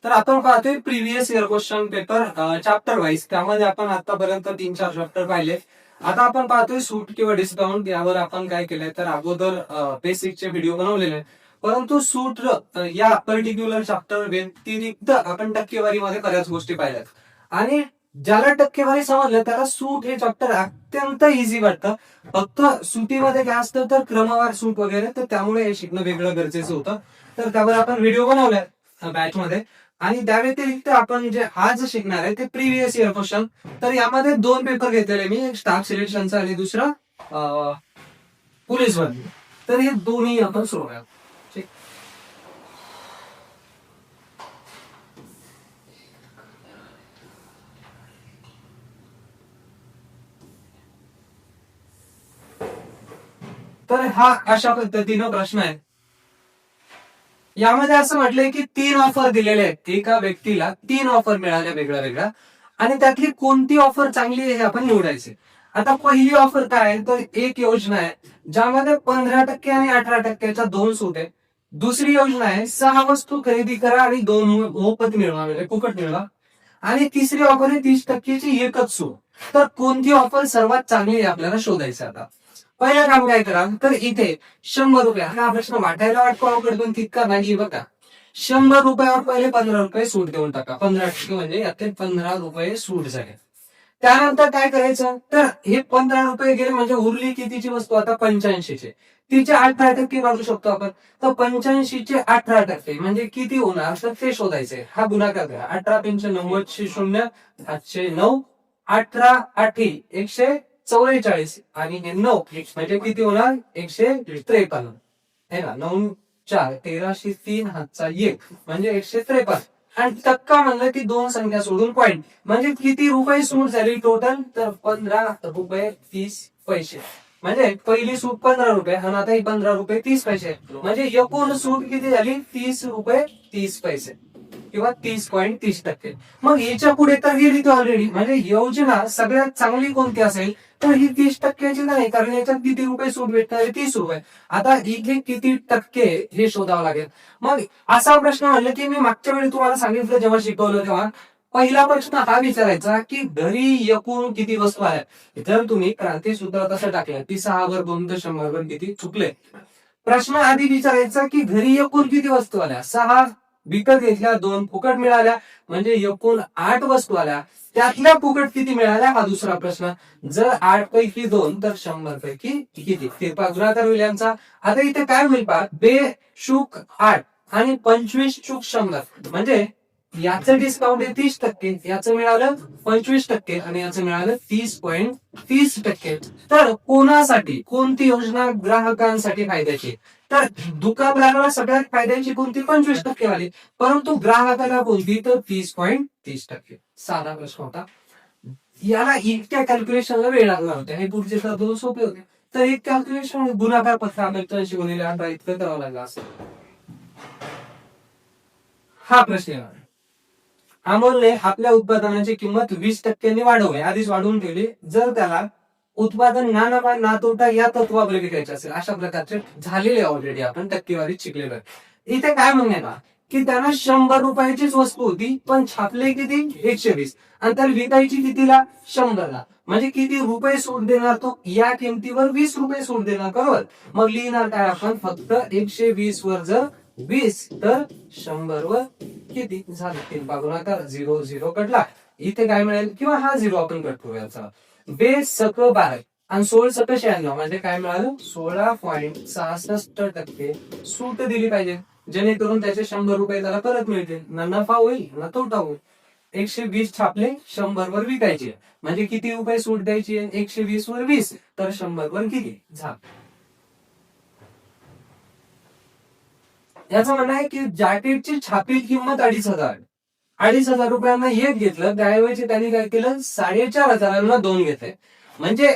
तर आपण पाहतोय previous year question paper chapter wise. त्यामध्ये आपण आतापर्यंत 3-4 चॅप्टर पाहिले. आता आपण पाहतोय सूट किंवा डिस्काउंट. यावर आपण काय केलंय तर अगोदर बेसिकचे व्हिडिओ बनवलेले, परंतु सूट या पर्टिक्युलर चॅप्टर व्यतिरिक्त आपण टक्केवारीमध्ये बऱ्याच गोष्टी पाहिल्यात. आणि ज्याला टक्केवारी समजलं त्याला सूट हे चॅप्टर अत्यंत इझी वाटतं. फक्त सुटीमध्ये काय असतं तर क्रमवार सूट वगैरे, तर त्यामुळे हे शिकणं वेगळं गरजेचं होतं. तर त्यावर आपण व्हिडिओ बनवलाय बॅच मध्ये. आणि त्या व्यतिरिक्त आपण जे आज शिकणार आहे ते प्रिव्हियस इयर क्वेश्चन. तर यामध्ये 2 पेपर घेतलेले मी, एक स्टाफ सिलेक्शनचा आणि दुसरा पोलीस भरती. तर हे दोन्ही आपण सोडूया. ठीक. तर हा अशा पद्धतीनं प्रश्न आहे. यामध्ये असं म्हटलंय की 3 ऑफर दिलेले आहेत. एका व्यक्तीला 3 ऑफर मिळाल्या वेगळ्या वेगळ्या, आणि त्यातली कोणती ऑफर चांगली आहे हे आपण निवडायचे. आता पहिली ऑफर काय आहे, तर एक योजना आहे ज्यामध्ये 15% आणि 18%च्या 2 सूट आहे. दुसरी योजना आहे 6 वस्तू खरेदी करा आणि 2 मोफत मिळवा, म्हणजे फुकट मिळवा. आणि तिसरी ऑफर आहे 30%ची एकच सूट. तर कोणती ऑफर सर्वात चांगली आहे आपल्याला शोधायचं. आता पहिलं काम काय करा, तर इथे 100 रुपये, हा प्रश्न वाटायला वाटतो अवघड पण तितका नाही बघा. 100 रुपयावर पहिले 15 रुपये सूट देऊन टाका. 15% म्हणजे यातले 15 रुपये सूट झाले. त्यानंतर काय करायचं, तर हे 15 रुपये गेले म्हणजे उरली कितीची वस्तू आता 85ची. तिचे 18% मागू शकतो आपण. तर 85चे 18% म्हणजे किती होणार तर ते शोधायचे. हा गुणाकार करा. 18×5 = 0, 709, 18×8 144 आणि हे 9 म्हणजे किती होणार 153 है ना. 9×4 1303 हातचा 1 म्हणजे 153. आणि टक्का म्हणलं की 2 संख्या सोडून पॉईंट, म्हणजे किती रुपये सूट झाली टोटल, तर 15 रुपये 30 पैसे. म्हणजे पहिली सूट 15 रुपये आणि आता ही 15 रुपये 30 पैसे, म्हणजे एकूण सूट किती झाली 30 रुपये 30 पैसे किंवा 30.30%. मग याच्या पुढे तर गेली तो ऑलरेडी, म्हणजे योजना सगळ्यात चांगली कोणती असेल तर ही 30%ची नाही, कारण याच्यात किती रुपये सूट भेटणार आहे 30 रुपये. आता इथे किती टक्के हे शोधावं लागेल. मग असा प्रश्न म्हणलं की मी मागच्या वेळी तुम्हाला सांगितलं जेव्हा शिकवलं तेव्हा पहिला प्रश्न हा विचारायचा की घरी एकूण किती वस्तू आहेत. जर तुम्ही क्रांती सूत्र तसं टाकलं की 6 वर 2 तर 100 वर किती चुकले. प्रश्न आधी विचारायचा की घरी एकूण किती वस्तू आल्या. 6 विकत घेतल्या, 2 फुकट मिळाल्या, म्हणजे एकूण 8 वस्तू आल्या. त्यातल्या फुकट किती मिळाल्या हा दुसरा प्रश्न. जर 8 पैकी 2 तर 100 पैकी किती, ते गुणाकार होईल यांचा. आता इथे काय होईल पहा, बेशुक 8 आणि 25 चूक 100, म्हणजे याचं डिस्काउंट आहे 30%, याचं मिळालं 25% आणि याचं मिळालं 30.30%. तर कोणासाठी कोणती योजना ग्राहकांसाठी फायद्याची, तर दुकानदाराला सगळ्यात फायद्याची कोणती 25% वाली, परंतु ग्राहकाला कोणती तर 30.30%. साधा प्रश्न होता. याला इतक्या कॅल्क्युलेशनला वेळ लागला होता. हे पुढचे तर सोपे होते. तर एक कॅल्क्युलेशन गुणाकार पत्र आपल्याला शिकवलेले आता इतकं करावं लागलं असं. हा प्रश्न आहे. अमोलने आपल्या उत्पादनाची किंमत 20% वाढवली, आधीच वाढवून ठेवली. जर त्याला उत्पादन ना नफा ना तोटा या तत्वावर विकायचे असेल, अशा प्रकारचे झालेले ऑलरेडी आपण टक्केवारीत शिकलेलो आहे. इथे काय म्हणणे ना की त्यांना 100 रुपयाचीच वस्तू होती, पण छापले किती 120, आणि त्याला विकायची कितीला 100ला, म्हणजे किती रुपये सूट देणार तो, या किमतीवर 20 रुपये सूट देणार, बरोबर. मग लिहिणार काय आपण, फक्त 120 वर जर 20 तर 100 वर किती झालं 3 गुणाकार 0 0 कटला. इथे काय मिळेल, किंवा हा 0 आपण कट करूया. बेस सक 12 आणि 16 सक 96 म्हणजे काय मिळालं 16.66% सूट दिली पाहिजे, जेणेकरून त्याचे 100 रुपये त्याला परत मिळतील. ना नफा होईल ना तोटा होईल. 120 छापले 100 वर विकायचे, म्हणजे किती रुपये सूट द्यायची, 120 वर 20 तर 100 वर किती झालं. याचं म्हणणं आहे की जॅकेटची छापील किंमत 2,500 रुपयांना एक घेतलं, त्याऐवजी त्यांनी काय केलं 4,500 2 घेतले, म्हणजे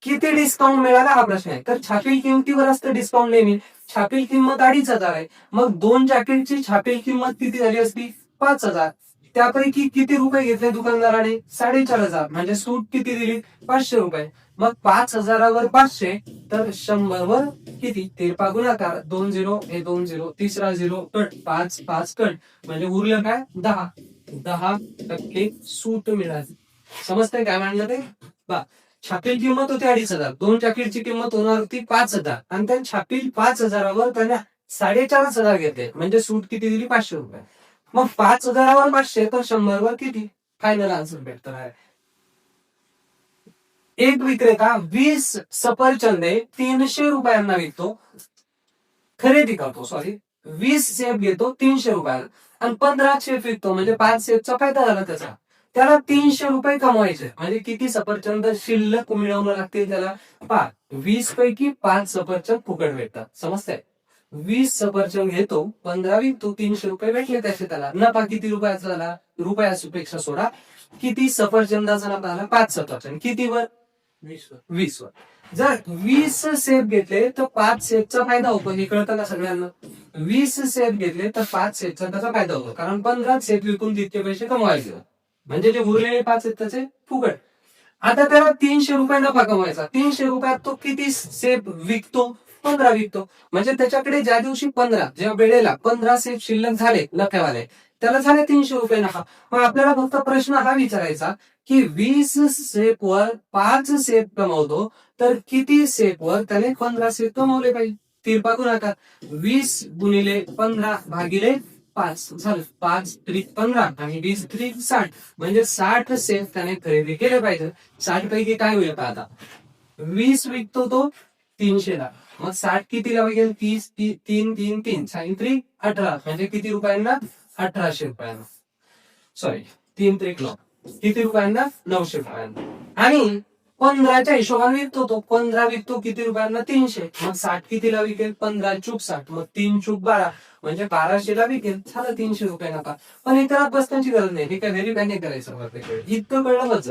किती डिस्काउंट मिळाला हा प्रश्न आहे. तर छापील किमतीवर असतं डिस्काउंट नेहमी. छापील किंमत 2,500 आहे, मग 2 जॅकेटची छापील किंमत किती झाली असती 5,000. त्यापैकी किती रुपये घेतले दुकानदाराने? 4,500. म्हणजे सूट किती दिली? 500 रुपये. मग 5,000वर 500 तर 100 वर किती? तिरपा गुणाकार, 2 0 हे 2 0, तिसरा 0 कट, 5 5 कट, म्हणजे उरलं काय? 10% सूट मिळाली. समजतंय काय म्हणलं ते? छापील किंमत होती 2,500, 2 जॅकेटची किंमत होणार होती 5,000 आणि त्या छापील 5,000वर त्याने 4,500 घेतले, म्हणजे सूट किती दिली? 500 रुपये. मग 5,000वर 500 तर 100 वर किती? फायनल आन्सर भेटणार आहे. एक विक्रेता 20 सफरचंदे 300 रुपयांना विकतो, खरेदी करतो, 20 सेब घेतो 300 रुपयाला आणि 15 सेब विकतो, म्हणजे 5 सेबचा फायदा झाला त्याचा. त्याला 300 रुपये कमवायचे, म्हणजे किती सफरचंद शिल्लक मिळवणं लागतील त्याला? 5. 20 पैकी 5 सफरचंद फुकट भेटतात. समजतंय? 20 सफरचंद घेतो, 15 विकतो, 300 रुपये भेटले त्याचे त्याला. नफा किती रुपयाचा झाला? रुपयापेक्षा सोडा. किती सफरचंदाचा नफा झाला? 5 सफरचंद. किती वर? 20 वर. जर 20 सेब घेतले तर 5 सेबचा फायदा होतो. हे कळतं का सगळ्यांना? 20 सेब घेतले तर 5 सेबचा त्याचा फायदा होतो, कारण 15 सेब विकून तितके पैसे कमवायचे, म्हणजे जे उरलेले 5 आहेत त्याचे फुकट. आता त्याला 300 रुपये नफा कमवायचा. 300 रुपयात तो किती सेब विकतो? 15 विकतो. म्हणजे त्याच्याकडे ज्या दिवशी 15, जेव्हा वेळेला 15 सेब शिल्लक झाले नफ्यावाले, त्याला झाले 300 रुपये नफा. मग आपल्याला फक्त प्रश्न हा विचारायचा की 20 सेब वर 5 सेब कमवतो, तर किती सेब वर त्याने 15 सेब कमवले पाहिजे? तिरपा गुणाकार, 20 गुणिले 15 भागिले 5 झालं. 5 त्रिक 15 आणि 20 त्रिक 60, म्हणजे 60 सेब त्याने खरेदी केले पाहिजे. 60 पैकी काय होईल आता? 20 विकतो तो 300 ला, मग 60 कितीला विकेल? 30 3 3 3 3 त्रिक 18, म्हणजे किती रुपयांना? 1800 रुपयांना. सॉरी, 3 त्रिक 9, किती रुपयांना? 900 रुपयांना. आणि 15च्या हिशोबाने विकतो तो. 15 विकतो किती रुपयांना? 300. मग 60 कितीला विकेल? 15 चूक 60, मग 3 चूक 12, म्हणजे 1200ला विकेल. झालं 300 रुपये नफा. पण हे करत बसण्याची गरज नाही, हे काय व्हेरीफाय नाही करायचं. इतकं कळलं बस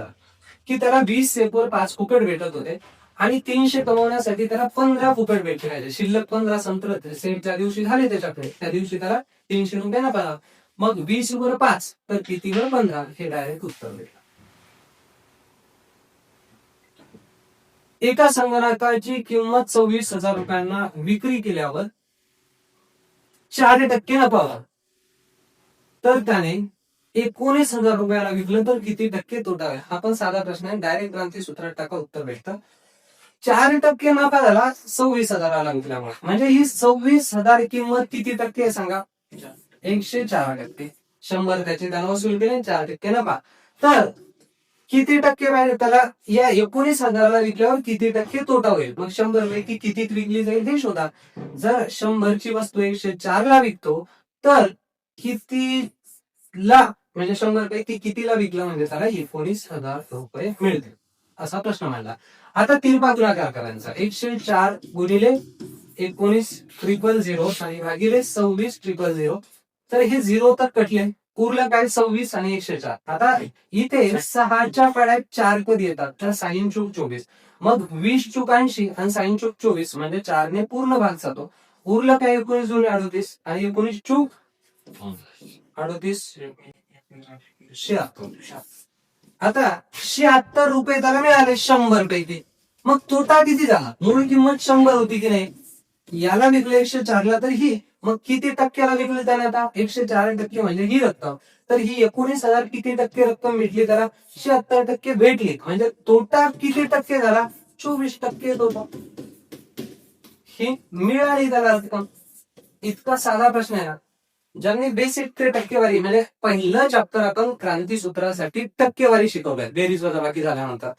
की त्याला 20 सेबवर 5 फुकट भेटत होते आणि 300 कमवण्यासाठी त्याला 15 फुकट भेटले पाहिजे. शिल्लक 15 संपलं, सेब ज्या दिवशी झाले त्याच्याकडे, त्या दिवशी त्याला 300 रुपये नफा. मग 20 वर 5 तर किती वर 15, हे डायरेक्ट उत्तर भेटलं. एका संगणकाची किंमत 26,000 रुपयांना विक्री केल्यावर 4% नफा, तर त्याने 19,000 रुपयाला विकलं तर किती टक्के तोटा आहे? हा पण साधा प्रश्न आहे, डायरेक्ट क्रांती सूत्रात टाका, उत्तर भेटतं. 4% नफा झाला 26,000ला विकल्यामुळे, म्हणजे ही 26,000 किंमत किती टक्के आहे सांगा? 104%. 100 त्याचे त्यानं वसूल केले, 4% नफा. तर किती टक्के पाहिजे त्याला? या 19,000ला विकल्यावर किती टक्के तोटा होईल? मग 100 पैकी किती विकली जाईल हे शोधा. जर 100ची वस्तू 104ला विकतो तर कितीला, म्हणजे 100 पैकी कितीला विकलं म्हणजे त्याला 19,000 रुपये मिळतील, असा प्रश्न मांडला. आता तिरपा गुणाकार करायचा. 104 गुणिले 19,000 आणि भागिले 26,000, तर हे 0 तर कटले, उरलं काय? 26 आणि 104. आता इथे 6च्या पाड्यात 4 कधी येतात? तर साइन चूक 24, मग 20 चूक 80 आणि साइन चूक 24, म्हणजे 4 ने पूर्ण भाग जातो. उरलं काय? 19 जुने 38 आणि 19 चूक 38 76. आता 76 रुपये त्याला मिळाले 100 पैकी. मग तोटा किती झाला? मूळ किंमत 100 होती की नाही? याला विकले 104ला, तर ही मग किती टक्क्याला विकले त्याने? आता 104% म्हणजे ही रक्कम. तर ही 19,000 किती टक्के रक्कम भेटली त्याला? 76% भेटली, म्हणजे तोटा किती टक्के झाला? 24% तोटा. ही मिळाली त्याला रक्कम. इतका साधा प्रश्न आहे ना. ज्यांनी बेसिक ते टक्केवारी, म्हणजे पहिलं चॅप्टर आपण क्रांती सूत्रासाठी टक्केवारी शिकवलंय, बेरीज वजाबाकी झाल्यानंतर.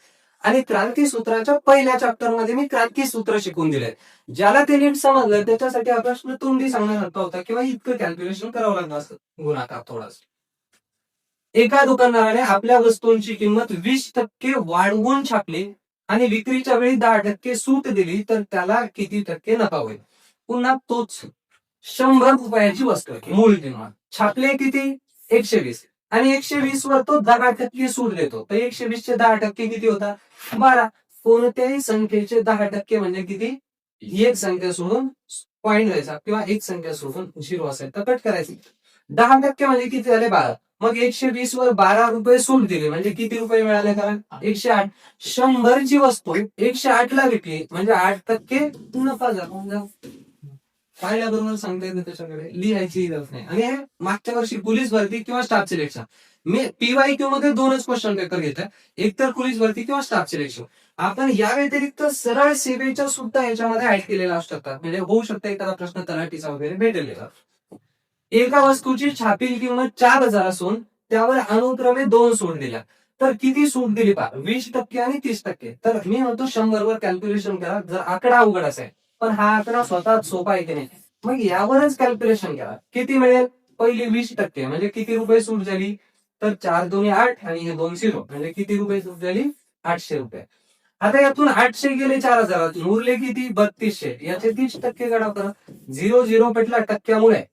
आणि क्रांती सूत्राच्या पहिल्या चॅप्टर मध्ये मी क्रांती सूत्र शिकून दिले. ज्याला ते नीट समजलं त्याच्यासाठी हा प्रश्न तोंडी सांगण्यासारखा होता, किंवा इतकं कॅल्क्युलेशन करावं लागलं असतं, गुणाकार थोडासा. एका दुकानदाराने आपल्या वस्तूंची किंमत 20% वाढवून छापली आणि विक्रीच्या वेळी 10% सूट दिली, तर त्याला किती टक्के नफा होईल? पुन्हा तोच 100 रुपयाची वस्तू आहे, मूळ किंमत. छापले किती? 120, आणि 120 वर तो 10% सूट देतो, तर 120चे 10% किती होता? 12. कोणत्याही संख्येचे 10% म्हणजे किती? एक संख्या सोडून पॉईंट घ्यायचा, किंवा एक संख्या सोडून 0 असेल तर कट करायची. 10% म्हणजे किती झाले? 12. मग 120 वर 12 रुपये सूट दिली म्हणजे किती रुपये मिळाले कारण 108. 100ची वस्तू 108ला विकली म्हणजे 8% नफा झाला. पाहिल्याबरोबर सांगता येतं त्याच्याकडे लिहायची गरज नाही. आणि हे मागच्या वर्षी पोलीस भरती किंवा स्टाफ सिलेक्शन मी PYQ मध्ये दोनच क्वेश्चन पेपर घेतात, एक तर पोलीस भरती किंवा स्टाफ सिलेक्शन. आपण या व्यतिरिक्त सरळ सेवेच्या सुद्धा याच्यामध्ये ऍड केलेल्या असू शकतात. म्हणजे होऊ शकतं एखादा प्रश्न तलाठीचा वगैरे भेटलेला. एका वस्तूची छापील किंमत 4,000 असून त्यावर अनुक्रमे 2 सूट दिल्या तर किती सूट दिली पहा, 20% आणि 30%. तर मी म्हणतो 100 वर कॅल्क्युलेशन करा जर आकडा अवघड असेल, पण हा आकडा स्वतःच सोपा आहे की नाही. मग यावरच कॅल्क्युलेशन करा किती मिळेल. पहिली 20% म्हणजे किती रुपये सूट झाली, तर 4 2 8 आणि हे 2 0 म्हणजे किती रुपये सूट झाली, 800 रुपये. आता यातून 800 गेले 4,000 उरले किती, 3200. याचे 30% काढा करा. 0 0 पेटला टक्क्यामुळे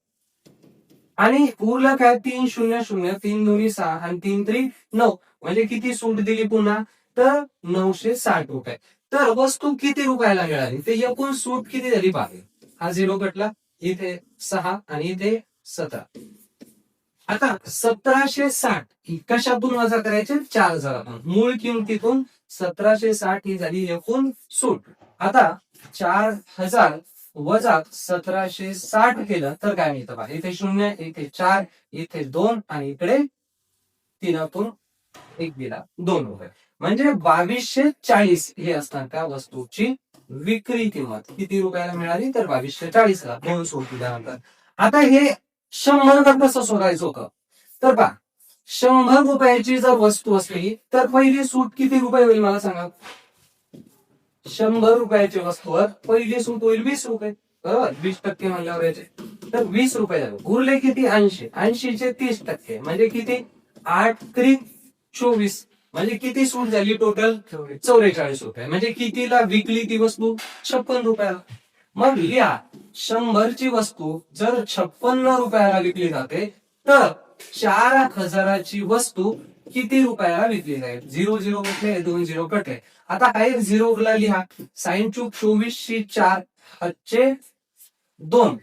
आणि उरलं काय, 3 0 0 3 2 6 आणि 3 3 9 म्हणजे किती सूट दिली पुन्हा, तर 960 रुपये. तर वस्तू किती रुपयाला मिळाली ते एकूण सूट किती झाली पाहिजे. हा 0 कटला, इथे 6 आणि इथे 17. आता 1760 कशातून वजा करायचे, 4,000. मूळ किमतीतून 1760 ही झाली एकूण सूट. आता 4,000 वजा 1760 केलं तर काय मिळतं पहा, इथे 0 इथे 4 इथे 2 आणि इकडे 3तून 1 दिला 2 रुपये म्हणजे 2240 हे असणार त्या वस्तूची विक्री किंमत. किती रुपयाला मिळाली, तर 2240 ला 2 सूट दिल्यानंतर. आता हे 100 कसं सोडायचं होतं, तर पहा 100 रुपयाची जर वस्तू असली तर पहिली सूट किती रुपये होईल मला सांगा. 100 रुपयाच्या वस्तूवर पहिली सूट होईल 20 रुपये, बरोबर. 20% म्हणल्यावर याचे तर 20 रुपये झाले. उरले किती, 80. 80चे 30% म्हणजे किती, 8 3 24 म्हणजे किती सूट झाली टोटल, 44 रुपये. म्हणजे कितीला विकली ती वस्तू, 56 रुपयाला. मग लिहा 100ची वस्तू जर 56 रुपयाला विकली जाते तर 4,000ची वस्तू किती रुपयाला विकली जाईल. 0 0 कटले, 2 0 कटले. आता हा एक 0 ला लिहा. साइन चूक 24 4 5 2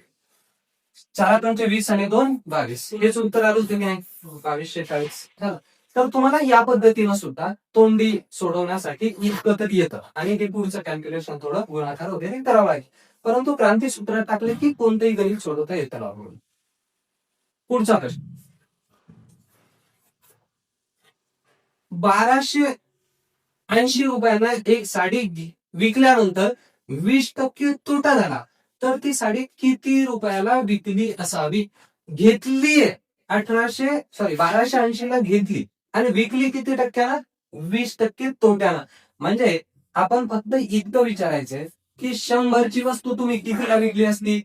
4 20 आणि 2 22 हेच उत्तर आलं होतं की नाही, 2240. तर तुम्हाला या पद्धतीनं सुद्धा तोंडी सोडवण्यासाठी इतकं तरी येतं आणि ते पुढचं कॅल्क्युलेशन थोडं गुणाकार वगैरे करावं लागेल. परंतु क्रांती सूत्र टाकले की कोणतेही गणित सोडवता येतं लागून. पुढचा प्रश्न, 1280 रुपयांना एक साडी विकल्यानंतर 20% तोटा झाला तर ती साडी किती रुपयाला विकली असावी. घेतलीये 1280 ला घेतली आणि विकली किती टक्क्याला, 20% तोट्याला. म्हणजे आपण फक्त इतकं विचारायचंय की 100ची वस्तू तुम्ही कितीला विकली असती,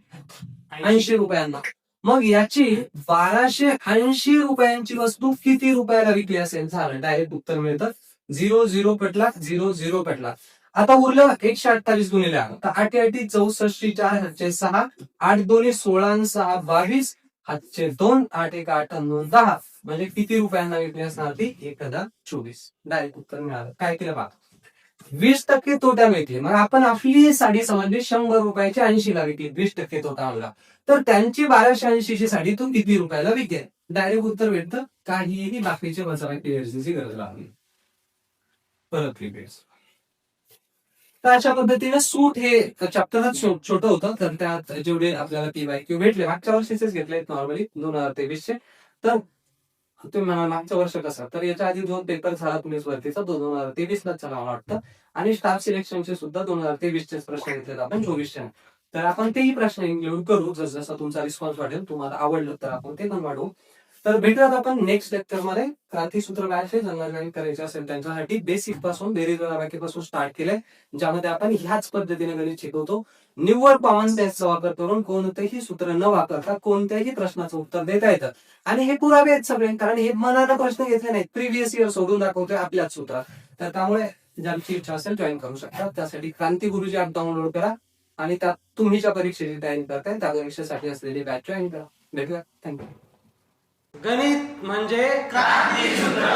80 रुपयांना. मग याची 1280 रुपयांची वस्तू किती रुपयाला विकली असेल, झालं डायरेक्ट उत्तर मिळतं. 0 0 पेटला, 0 0 पेटला. आता उरलं 128 गुणिले 8 तर 8 8 64 4 हातचे 6 8 2 16 6 22 हातचे 2 8 1 8 2 10 म्हणजे किती रुपयांना विकली असणार ती, 1024. डायरेक्ट उत्तर मिळालं. काय केलं पहा, 20% तोटा मिळते. मग आपण आपली साडी समजली 100 रुपयाची 80 ला विकली, 20% तोटा आणला तर त्यांची 1280 ची साडी तू किती रुपयाला विकेल. डायरेक्ट उत्तर भेटतं. काहीही बाकीचे वजाबाकीची गरज लागली. परत रिपीट. तर अशा पद्धतीने सूट हे चॅप्टरच छोटं होतं तर त्यात जेवढे आपल्याला PYQ भेटले मागच्या वर्षीचेच घेतले नॉर्मली 2023चे. तर तुम्ही म्हणा मागचं वर्ष कसं, तर याच्या आधी 2 पेपर झाला पोलीस भरतीचा 2023 ला मला वाटतं आणि स्टाफ सिलेक्शनचे सुद्धा 2023 चे प्रश्न घेतलेत आपण 24चे. तर आपण तेही प्रश्न इन्क्लूड करू जसं तुमचा रिस्पॉन्स वाढेल. तुम्हाला आवडलं तर आपण ते पण वाढवू. तर भेटूयात आपण नेक्स्ट लेक्चर मध्ये. क्रांतीसूत्र काय असेल जनरल करायचे असेल त्यांच्यासाठी बेसिक पासून बेरीज वजाबाकीपासून स्टार्ट केलंय, ज्यामध्ये आपण ह्याच पद्धतीने गणित शिकवतो. निव्वळ कॉमन सेन्सचा वापर करून कोणतेही सूत्र न वापरता कोणत्याही प्रश्नाचं उत्तर देता येतं. आणि हे पुरावे आहेत सगळे, कारण हे मनानं प्रश्न घेतले नाहीत, प्रिव्हियस इयर सोडून दाखवतोय आपल्याच सूत्रात. तर त्यामुळे ज्यांची इच्छा असेल जॉईन करू शकता. त्यासाठी क्रांती गुरुजी ऍप डाउनलोड करा आणि त्यात तुम्ही ज्या परीक्षेची तयारी करताय त्या परीक्षेसाठी असलेली बॅच जॉईन करा. भेटूया. थँक्यू. गणित म्हणजे क्रांतीसूत्र.